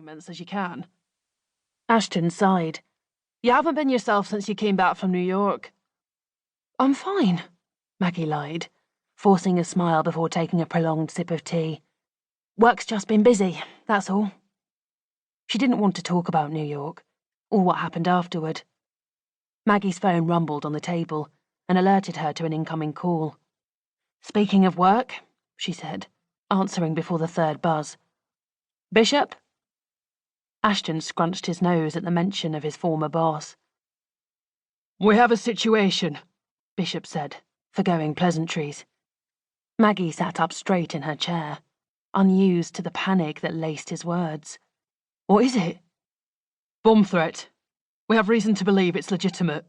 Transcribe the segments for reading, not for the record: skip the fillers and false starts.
arguments as you can. Ashton sighed. You haven't been yourself since you came back from New York. I'm fine, Maggie lied, forcing a smile before taking a prolonged sip of tea. Work's just been busy, that's all. She didn't want to talk about New York, or what happened afterward. Maggie's phone rumbled on the table and alerted her to an incoming call. Speaking of work, she said, answering before the third buzz. Bishop? Ashton scrunched his nose at the mention of his former boss. We have a situation, Bishop said, forgoing pleasantries. Maggie sat up straight in her chair, unused to the panic that laced his words. What is it? Bomb threat. We have reason to believe it's legitimate.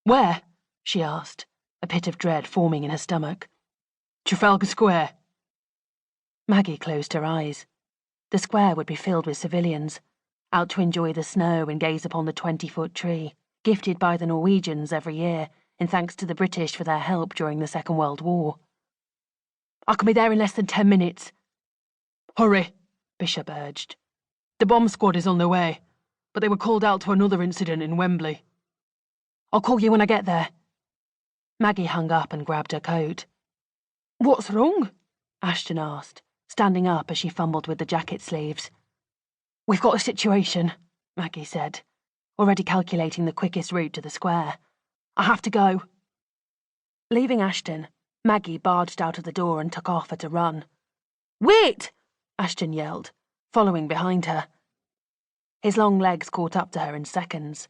Where? She asked, a pit of dread forming in her stomach. Trafalgar Square. Maggie closed her eyes. The square would be filled with civilians, out to enjoy the snow and gaze upon the 20-foot tree, gifted by the Norwegians every year in thanks to the British for their help during the Second World War. I can be there in less than 10 minutes. Hurry, Bishop urged. The bomb squad is on their way, but they were called out to another incident in Wembley. I'll call you when I get there. Maggie hung up and grabbed her coat. What's wrong? Ashton asked, standing up as she fumbled with the jacket sleeves. We've got a situation, Maggie said, already calculating the quickest route to the square. I have to go. Leaving Ashton, Maggie barged out of the door and took off at a run. Wait! Ashton yelled, following behind her. His long legs caught up to her in seconds.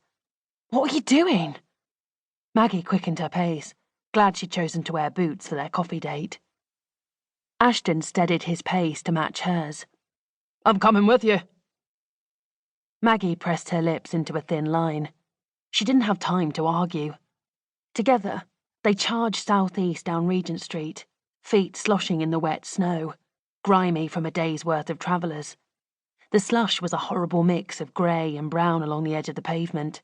What are you doing? Maggie quickened her pace, glad she'd chosen to wear boots for their coffee date. Ashton steadied his pace to match hers. I'm coming with you. Maggie pressed her lips into a thin line. She didn't have time to argue. Together, they charged southeast down Regent Street, feet sloshing in the wet snow, grimy from a day's worth of travellers. The slush was a horrible mix of grey and brown along the edge of the pavement,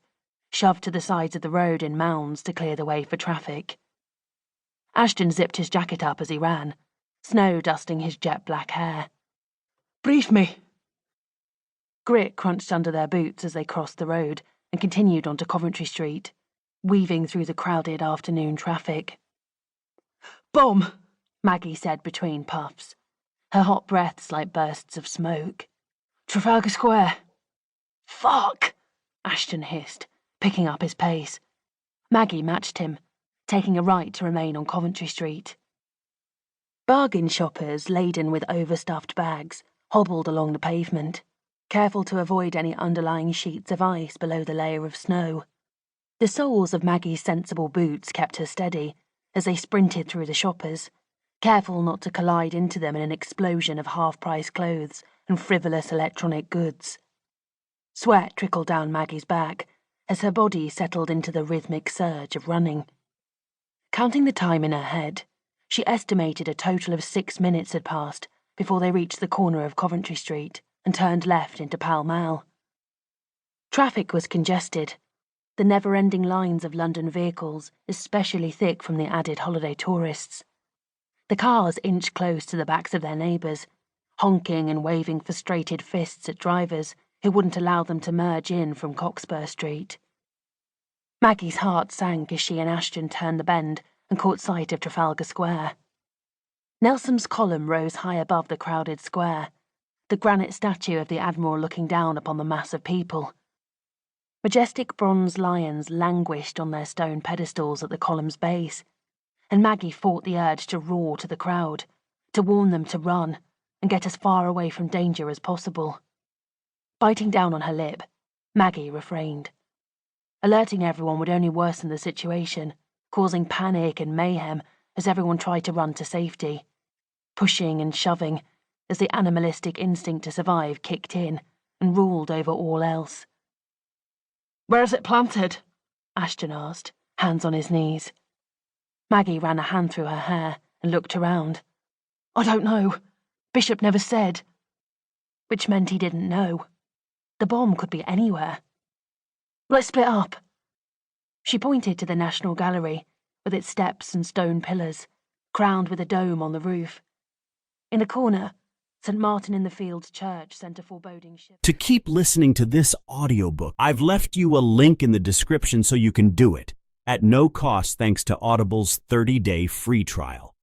shoved to the sides of the road in mounds to clear the way for traffic. Ashton zipped his jacket up as he ran, snow dusting his jet-black hair. Brief me. Grit crunched under their boots as they crossed the road and continued onto Coventry Street, weaving through the crowded afternoon traffic. Bomb, Maggie said between puffs, her hot breaths like bursts of smoke. Trafalgar Square. Fuck, Ashton hissed, picking up his pace. Maggie matched him, taking a right to remain on Coventry Street. Bargain shoppers laden with overstuffed bags hobbled along the pavement, careful to avoid any underlying sheets of ice below the layer of snow. The soles of Maggie's sensible boots kept her steady as they sprinted through the shoppers, careful not to collide into them in an explosion of half-price clothes and frivolous electronic goods. Sweat trickled down Maggie's back as her body settled into the rhythmic surge of running. Counting the time in her head, she estimated a total of 6 minutes had passed before they reached the corner of Coventry Street and turned left into Pall Mall. Traffic was congested, the never-ending lines of London vehicles especially thick from the added holiday tourists. The cars inched close to the backs of their neighbours, honking and waving frustrated fists at drivers who wouldn't allow them to merge in from Cockspur Street. Maggie's heart sank as she and Ashton turned the bend and caught sight of Trafalgar Square. Nelson's column rose high above the crowded square, the granite statue of the Admiral looking down upon the mass of people. Majestic bronze lions languished on their stone pedestals at the column's base, and Maggie fought the urge to roar to the crowd, to warn them to run, and get as far away from danger as possible. Biting down on her lip, Maggie refrained. Alerting everyone would only worsen the situation, causing panic and mayhem as everyone tried to run to safety, pushing and shoving as the animalistic instinct to survive kicked in and ruled over all else. Where is it planted? Ashton asked, hands on his knees. Maggie ran a hand through her hair and looked around. I don't know. Bishop never said. Which meant he didn't know. The bomb could be anywhere. Let's split up. She pointed to the National Gallery, with its steps and stone pillars, crowned with a dome on the roof. In the corner, St. Martin-in-the-Fields Church sent a foreboding shiver. To keep listening to this audiobook, I've left you a link in the description so you can do it, at no cost thanks to Audible's 30-day free trial.